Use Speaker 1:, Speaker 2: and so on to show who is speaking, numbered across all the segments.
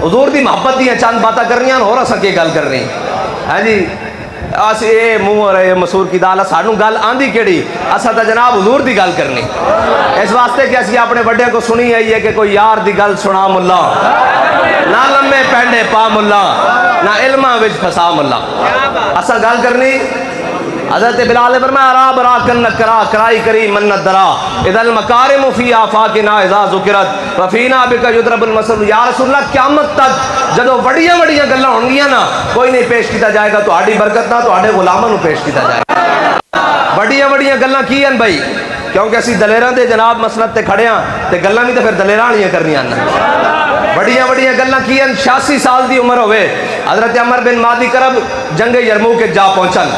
Speaker 1: حضور دی محبت دیا چند باتیں کرنی اور اساں کی گل کرنی ہے جی اس یہ منہ اور مسور کی دال سانو گل آندھی کیڑی اساں تا جناب حضور دی گل کرنی اس واسطے کہ اسی اپنے بڑے کو سنی آئی ہے کہ کوئی یار دی گل سنا ملا نہ لمے پینڈے پا ملا نہ علمہ وچ پھسا ملا اساں گل کرنی حضرت بلال نے فرمایا را برا کن کرا کرائی کری منت درا اذا المکارم فی آفاقنا اذا ذکرت وفینا بک یضرب المثل یا رسول اللہ قیامت تک جدو بڑیاں بڑیاں گلاں ہون گیاں نا کوئی نہیں پیش کیتا جائے گا تہاڈی برکت نہ تہاڈے غلاماں نو پیش کیتا جائے گا بڑیاں بڑیاں گلاں کی ہیں بھائی کیونکہ اسی دلیراں دے جناب مسند تے کھڑے ہاں تے گلاں بھی تے پھر دلیراں والیاں کرنیاں نا بڑیاں بڑیاں گلاں کی ہیں 86 سال دی عمر ہوئے حضرت عمر بن مادی کرب جنگ یرموک کے جا پہنچن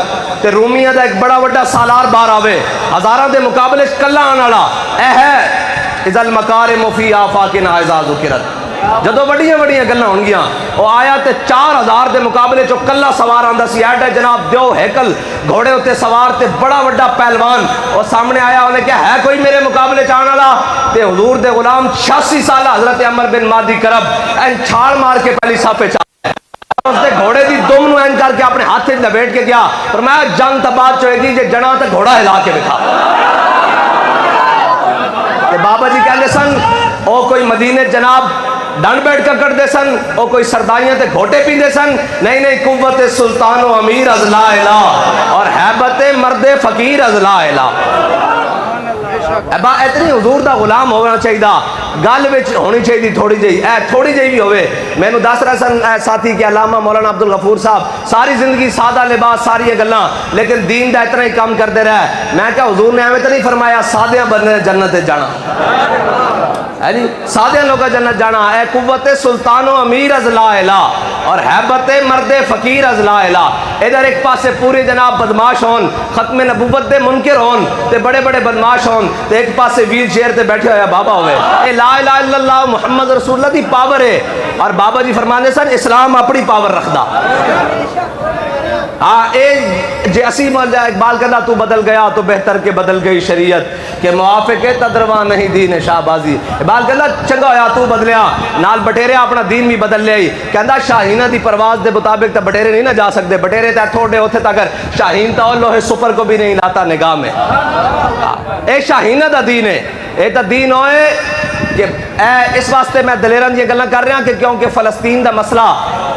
Speaker 1: تے رومیہ دا ایک بڑا وڈا سالار بار آوے ہزاراں دے مقابلے کلا آن والا اے ہے اذا المکارم فی آفاقنا اذا ذکرت جدو بڑیاں بڑیاں گلاں ہون گیاں وہ آیا تے 4000 دے مقابلے چو کلا سوار آندا سی ایڈا جناب دیو ہیکل گھوڑے ہوتے سوار تے بڑا وڈا پہلوان اور سامنے آیا انہیں کہا ہے کوئی میرے مقابلے چاہن والا تے حضور دے غلام 86 سالہ حضرت عمر بن مادی کرب این چھال مار کے پہلی صفحے چاہے اس نے گھوڑے دی دم نو این کر کے اپنے ہاتھ سے لپیٹ کے گیا فرمایا جنگ تباد چوئے گی جے جنا تے گھوڑا ہلا کے بکھا تے بابا جی کہنے سن او کوئی مدینے جناب ڈنڈ بیٹھ کر کر دے سن او کوئی سردائیاں تے گھوٹے پی دے سن نہیں قوت سلطان و امیر از لا الہ اور حیبت مرد فقیر از لا الہ ابا اتنی حضور دا غلام ہونا چاہیے گل وچ ہونی چاہیے تھوڑی جہی تھوڑی جہی بھی ہوئے میں نو دس رہا سن ساتھی کہ علامہ مولانا عبدالغفور صاحب ساری زندگی سادہ لباس ساری گلاں لیکن دین دا اتنا ہی کام کرتے رہے میں کہا حضور نے ہمیں تو نہیں فرمایا سادیاں بندے جنت جانا ہے جی سادیاں لوگا جنت جانا اے قوت سلطان و امیر از لا الہ اور حیبت مرد فقیر از لا الہ ادھر ایک پاسے پورے جناب بدماش ہون ختم نبوت دے منکر ہون تے بڑے بڑے بدماش ہون تے ایک پاسے ویل چیئر تے بیٹھے ہویا بابا ہوئے اے لا الہ الا اللہ محمد رسول اللہ دی پاور ہے اور بابا جی فرمانے سن اسلام اپنی پاور رکھدا جے اسی مولا اقبال کہتا تو بدل گیا تو بہتر کے بدل گئی شریعت کہ موافق تدروا نہیں دین شاہبازی اقبال کہتا چنگا ہویا تو بدلیا نال بٹیرے اپنا دین بھی بدل لے کہتا شاہینہ دی پرواز دے مطابق تا بٹیرے نہیں نہ جا سکتے بٹیرے تا تھوڑے ہوتے تا اگر شاہین تا لوہے سپر کو بھی نہیں لاتا نگاہ میں اے شاہینہ دا دین ہے اے تا دین ہوئے کہ اس واسطے میں دلیران یہ گلنا کر رہا ہوں کہ کیونکہ فلسطین دا مسئلہ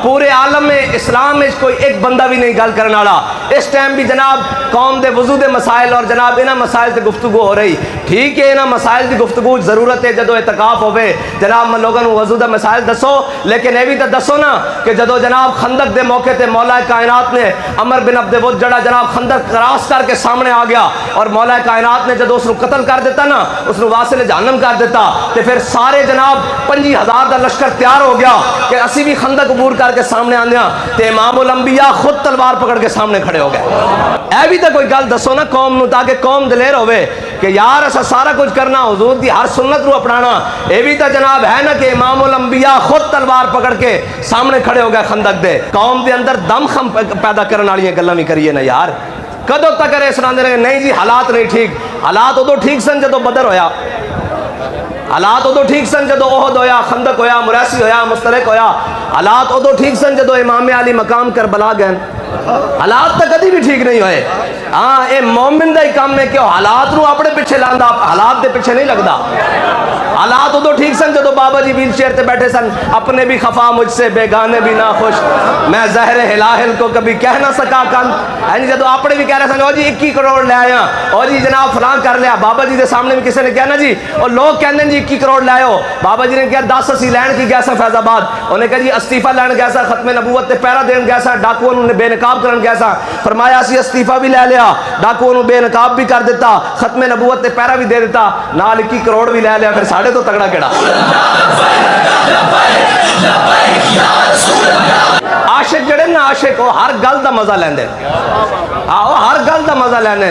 Speaker 1: پورے عالم میں اسلام میں کوئی ایک بندہ بھی نہیں گل کرنے والا اس ٹائم بھی جناب قوم دے وضو دے مسائل اور جناب انہاں مسائل تے گفتگو ہو رہی ٹھیک ہے انہاں مسائل دی گفتگو ضرورت ہے جدو اعتکاف ہوئے جناب لوگوں وضو دے مسائل دسو لیکن یہ بھی تو دسو نا کہ جدو جناب خندق دے موقع تے مولا کائنات نے عمر بن عبد ود جڑا جناب خندق کراس کر کے سامنے آ گیا اور مولا کائنات نے جدو اس کو قتل کر دیتا نا اس کو واصل جہنم کر دیتا تے پھر سارے جناب 50,000 دا لشکر تیار ہو گیا کہ اسی بھی خندق عبور کر کے سامنے آندیاں تے امام الانبیاء خود تلوار پکڑ کے سامنے کھڑے ہو گئے اے بھی تو کوئی گل دسو نا قوم نو تاکہ قوم دلیر ہوئے کہ یار ایسا سارا کچھ کرنا حضور دی ہر سنت رو اپنانا اے بھی تو جناب ہے نا کہ امام الانبیاء خود تلوار پکڑ کے سامنے کھڑے ہو گئے خندق دے قوم دے اندر دم خم پیدا کرنے والی گلاں بھی کریے نا یار کدو تک کرے سناندے رہے نہیں جی حالات نہیں ٹھیک حالات ادو ٹھیک سن جدو بدر ہویا حالات ادو ٹھیک سن جدو احد ہویا خندق ہویا مریسی ہویا مستلق ہویا حالات ادو ٹھیک سن جدو امام علی مقام کربلا گئے حالات تک کدی بھی ٹھیک نہیں ہوئے ہاں اے مومن دا ہی کام ہے کہ حالات نو اپنے پیچھے لاندا حالات دے پیچھے نہیں لگدا حالات ادو ٹھیک سن جدو بابا جی ویل چیئر تے بیٹھے سن اپنے بھی خفا مجھ سے بیگانے بھی نہ خوش میں زہر ہلاہل کو کبھی کہہ نہ سکا کن یعنی جدو اپنے بھی کہہ رہے سن او جی 21 کروڑ لے آیا او جی جناب فلان کر لیا بابا جی دے سامنے بھی کسی نے کہا نا جی اور لوگ کہنے جی 21 کروڑ لے آؤ بابا جی نے کہا 10 اسی لین کی گیا سا فیض آباد انہوں نے کہا جی استعفیٰ لین گیا سا ختم نبوت تے پیرا دین گیا سا ڈاکوؤں نے بے نقاب کرن گیا سا فرمایا اسی استعفیٰ بھی لے لیا ڈاکوؤں نے بے نقاب بھی کر دیتا ختم نبوت تے پیرا بھی دے دیتا نال 21 کروڑ بھی لے لیا پھر ساڑھے تو تگڑا کیڑا عاشق جڑے نا عاشق وہ ہر گل دا مزہ لیندے وہ ہر گل دا مزہ لیندے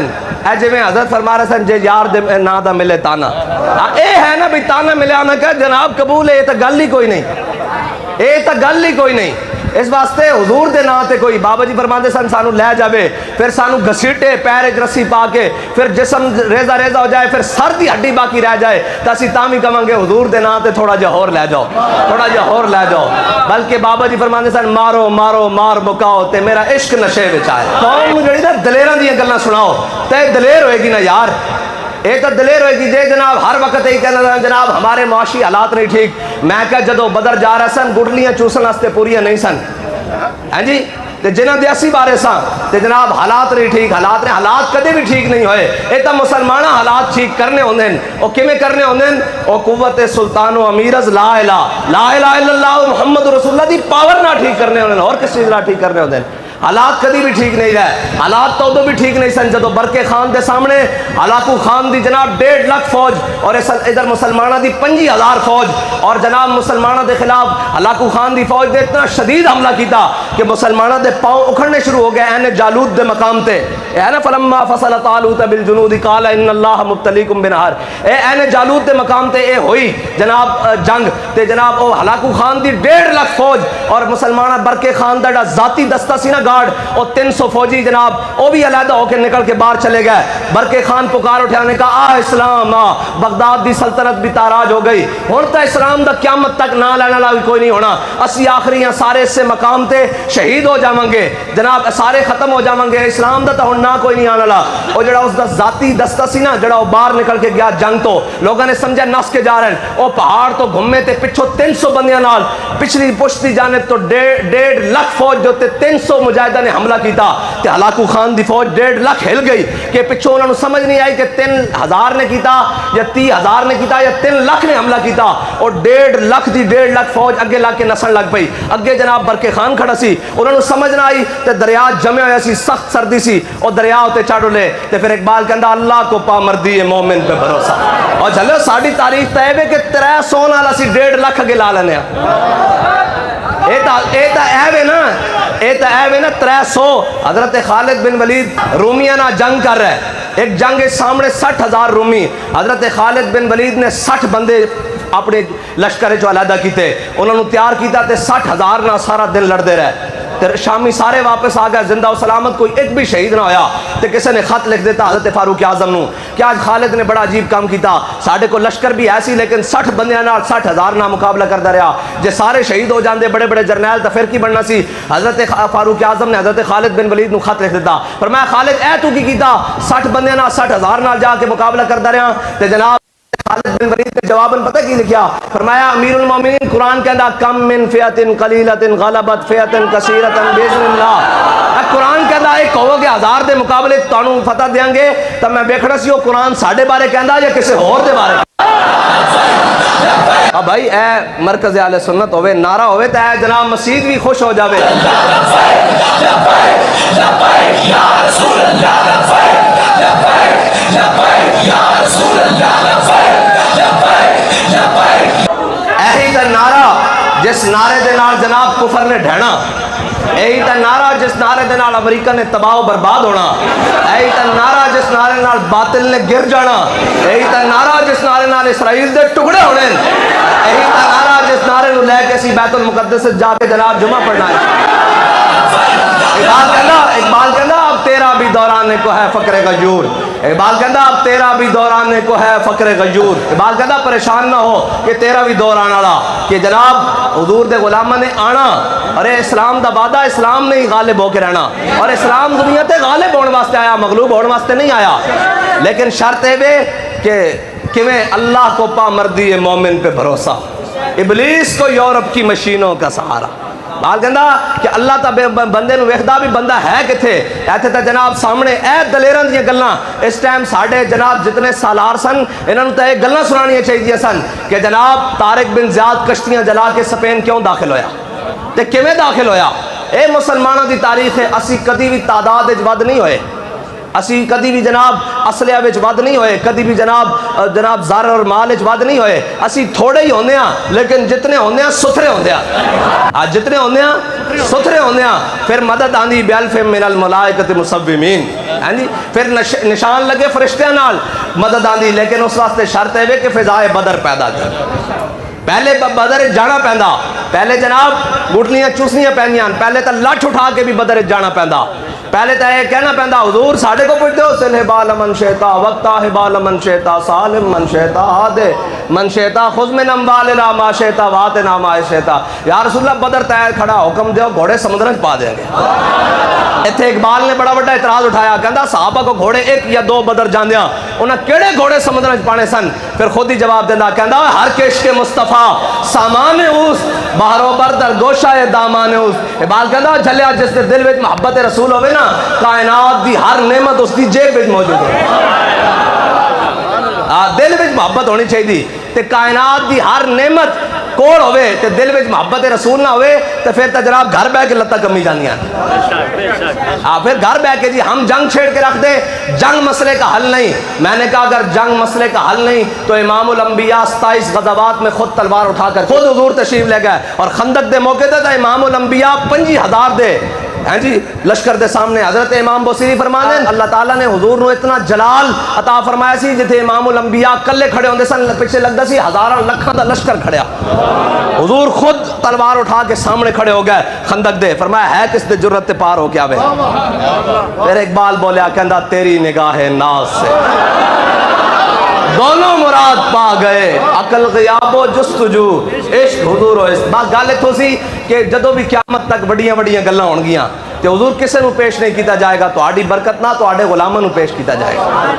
Speaker 1: اے جی میں حضرت فرما رہے سن جے یار دے نا دا ملے تانا اے ہے نا بھی تانا ملے آنا کہ جناب قبول ہے یہ تا گل ہی کوئی نہیں یہ تا گل ہی کوئی نہیں اس واسطے حضور دے نا تے کوئی بابا جی فرماندے سن سانو لے جاوے پھر سانو گھسیٹے پیر وچ رسی پا کے پھر جسم ریزہ ریزہ ہو جائے پھر سر دی ہڈی باقی رہ جائے تو اسی تاں وی کہاں گے حضور دے نا تے تھوڑا جہا ہور لے جاؤ تھوڑا جہا ہور لے جاؤ بلکہ بابا جی فرماندے سن مارو مارو مار مکاؤ تے میرا عشق نشے وچ آئے قوم نوں جڑی نا دلیراں دیاں گلاں سناؤ تے دلیر ہوئے گی نا یار یہ تو دلیر ہوئے گی جے جناب ہر وقت یہی کہنا جناب ہمارے معاشی حالات نہیں ٹھیک میں کہا جدو بدر جا رہا سن گٹلیاں چوسن واسطے پوریاں نہیں سن ہاں جی تے جنہاں دے اسی بارے ساں تے جناب حالات نہیں ٹھیک حالات کدے بھی ٹھیک نہیں ہوئے یہ تو مسلمانہ حالات ٹھیک کرنے ہوندے ہیں او کیویں کرنے ہوندے ہیں او قوت سلطان و امیرز لا الہ الا اللہ محمد رسول اللہ دی پاور نہ ٹھیک کرنے ہوندے ہیں اور کس چیز نہ ٹھیک کرنے ہوندے ہیں حالات کدی بھی ٹھیک نہیں رہے حالات تو ادو بھی ٹھیک نہیں سن جدو برکے خان دے سامنے ہلاکو خان دی جناب 1.5 لاکھ فوج اور ادھر مسلمانہ دی 25,000 فوج اور جناب مسلمانہ دے خلاف ہلاکو خان دی فوج دے اتنا شدید حملہ کیتا کہ مسلمانہ دے پاؤں اکھڑنے شروع ہو گئے این جالوت دے مقام تے اے نا فلما فصل طالوت بالجنود قال ان اللہ مبتلیکم بنہر اے این جالوت دے مقام تے اے ہوئی جناب جنگ تے جناب او ہلاکو خان دی 1.5 لاکھ فوج اور مسلمانہ برکے خان دا ذاتی دستہ سی نا اور 300 فوجی جناب وہ بھی علیحدہ ہو کے نکل کے باہر چلے گئے برکے خان پکار اٹھانے کا آ اسلام آ بغداد دی سلطنت بھی تاراج ہو گئی ہون تا اسلام دا قیامت تک نہ لینا لا کوئی نہیں ہونا اسی آخری ہیں سارے اس سے مقام تے شہید ہو جاؤں گے جناب سارے ختم ہو جاؤں گے اسلام دا تا ہون نہ کوئی نہیں آنا لا وہ جڑا اس دا ذاتی دستہ سی نا جڑا وہ باہر نکل کے گیا جنگ تو لوگوں نے سمجھا نس کے جا رہے ہیں وہ پہاڑ تو گھومے تے پچھو 300 بندیاں نال پچھلی پشت دی جانب تو 1.5 لاکھ فوج جو تے 300 مجاہدہ نے حملہ کیتا تے ہلاکو خان دی فوج 1.5 لاکھ ہل گئی کہ پچھو انہوں نے سمجھ نہیں آئی کہ 3,000 نے کیتا یا 30,000 نے کیتا یا 3 لاکھ نے حملہ کیتا اور 1.5 لاکھ دی 1.5 لاکھ فوج اگے لا کے نسن لگ پئی اگے جناب برکے خان کھڑا سی انہوں نے سمجھ نہ آئی تے دریا جمع ہویا سی سخت سردی سی اور دریا ہوتے چاڑو لے تے پھر اقبال کہندا اللہ کو پا مردی ہے مومن پہ بھروسہ اور جھلو ساڑی تاریخ تے ہے کہ 300 نال اسی 1.5 لاکھ اگے لا لینے اے تا اے نا 300 حضرت خالد بن ولید رومیہ نہ جنگ کر رہے ایک جنگ کے سامنے 60,000 رومی حضرت خالد بن ولید نے 60 بندے اپنے لشکر جو علیحدہ کیتے انہوں نے تیار کیتا تے 60,000 نہ سارا دن لڑتے رہے شامی سارے واپس آ گئے زندہ و سلامت کوئی ایک بھی شہید نہ ہویا تے کسی نے خط لکھ دیتا حضرت فاروق اعظم نو کہ آج خالد نے بڑا عجیب کام کیتا ساڑھے کو لشکر بھی ایسی لیکن 60 بندیاں نال 60,000 نہ مقابلہ کرتا رہا جے سارے شہید ہو جاندے بڑے بڑے جرنیل تو پھر کی بننا سی حضرت فاروق اعظم نے حضرت خالد بن ولید نو خط لکھ دیتا فرمایا خالد اے تو کی کیتا 60 بندیاں نال 60,000 نال جا کے مقابلہ کرتا رہا تے جناب خالد بن ولید نے جواباً پتہ کی لکھیا فرمایا امیر المومنین قرآن کہندا کم من فئۃ قلیلۃ غلبت فئۃ کثیرۃ باذن اللہ قرآن کہندا ایک کہو گے 1000 دے مقابلے تانوں فتح دیاں گے تے میں ویکھنا سی او قرآن ساڈے بارے کہندا یا کسے ہور دے بارے اب بھائی اے مرکز اہل سنت ہوئے نعرہ ہوئے تے اے جناب مسجد بھی خوش ہو جاوے ایہی تا نعرہ جس نعرے دے نال جناب کفر نے ڈھینا یہی تا نعرہ جس نعرے دے نال امریکہ نے تباہ و برباد ہونا یہی تا نعرہ جس نعرے نال باطل نے گر جانا یہی تا نعرہ جس نعرے نال اسرائیل دے ٹکڑے ہونے یہی تا نعرہ جس نعرے نو لے کے اسی بیت المقدس سے جا کے جناب جمعہ پڑھنا ہے اقبال کہندا اب تیرا بھی دوران کو ہے فقر غیور اقبال کہندا اب تیرا بھی دوران کو ہے فقر غیور اقبال کہندا پریشان نہ ہو کہ تیرا بھی دور آنا لا کہ جناب حضور دے غلامہ نے آنا اور اسلام دا وعدہ اسلام نے ہی غالب ہو کے رہنا اور اسلام دنیا تے غالب ہونے واسطے آیا مغلوب ہونے واسطے نہیں آیا لیکن شرط ہے کہ کیویں اللہ کو پا مردی ہے مومن پہ بھروسہ ابلیس کو یورپ کی مشینوں کا سہارا بال کہندا کہ اللہ تا بندے نو ویکھدا بھی بندہ ہے کتھے ایتھے تے جناب سامنے اے دلیراں دیاں گلاں اس ٹائم ساڈے جناب جتنے سالار سن انہاں نوں تے اے گلاں سنانیاں چاہیدیاں سن کہ جناب طارق بن زیاد کشتیاں جلا کے سپین کیوں داخل ہویا تے کیویں داخل ہویا اے مسلمانوں دی تاریخ ہے اسی کدی بھی تعداد وچ ود نہیں ہوئے اسی کدی بھی جناب اسلحہ وچ ود نہیں ہوئے کدی بھی جناب زر اور مال وچ ود نہیں ہوئے اسی تھوڑے ہی ہوندے ہاں لیکن جتنے ہوندے ہاں ستھرے ہوندے ہاں جتنے ہوندے ہاں ستھرے ہوندے ہاں پھر مدد آندی بألف من الملائکۃ مصومین ہاں جی پھر نشان لگے فرشتیاں نال مدد آندی لیکن اس واسطے شرط ہے کہ فضائے بدر پیدا کر پہلے بدر جانا پیندا، پہلے جناب گھٹنیاں چوسنیاں پینیاں، پہلے تو لٹھ اٹھا کے بھی بدر جانا پیندا، پہلے تو یہ کہنا پیندا حضور ساڑھے کو پوچھتے ہو سلح بال من شیطا وقتا بال من شیطا سالم من شیطا آدھے من شیطا خذ من اموال لا ما شیطا وات نام آئے شیطا. یا رسول اللہ بدر تیار کھڑا، حکم دیو گھوڑے سمندر پا دیں گے. اتنے اقبال نے بڑا بڑا اعتراض اٹھایا، کہندا صحابہ کو گھوڑے ایک یا دو بدر جاندیاں انہاں کیڑے گھوڑے سمندر پانے سن؟ پھر خود ہی جواب دینا، کہندا ہر کش کے مصطفیٰ سامان اس باہروں پر در گوشہ دامان اس. اقبال کہندا جھلیا جس دے دل وچ محبت رسول ہوئے نا، کائنات دی ہر نعمت اس دی جیب وچ موجود ہے. دل وچ محبت ہونی چاہیے تے کائنات دی ہر نعمت کول ہوئے تے دل وچ محبت رسول نہ ہوئے تے پھر تے جناب گھر بیٹھ کے لتاں کمی جاندیاں. پھر گھر بیٹھ کے جی ہم جنگ چھیڑ کے رکھ دے، جنگ مسئلے کا حل نہیں. میں نے کہا اگر جنگ مسئلے کا حل نہیں تو امام الانبیاء 27 غزوات میں خود تلوار اٹھا کر خود حضور تشریف لے گئے، اور خندق دے موقع تے تھا امام الانبیاء 25,000 دے ہیں جی لشکر دے سامنے. حضرت امام بصیری فرمانے اللہ تعالیٰ نے حضور نو اتنا جلال عطا فرمایا سی جتھے امام الانبیاء کلے کھڑے ہوندے سن پیچھے لگدا سی ہزاراں لکھاں دا لشکر کھڑیا. حضور خود تلوار اٹھا کے سامنے کھڑے ہو گئے خندق دے، فرمایا ہے کس دے جرت تے پار ہو کے آوے. پھر اقبال بولیا کہندا تیری نگاہ ناز سے دونوں مراد پا گئے، عقل غیاب و جستجو عشق حضور و عشق. بات گل اتھوں سی کہ جدوں بھی قیامت تک بڑیاں بڑیاں گلاں ہون گیاں تے حضور کسے نو پیش نہیں کیتا جائے گا، تہاڈی برکت نہ تہاڈے غلاماں نو پیش کیتا جائے گا.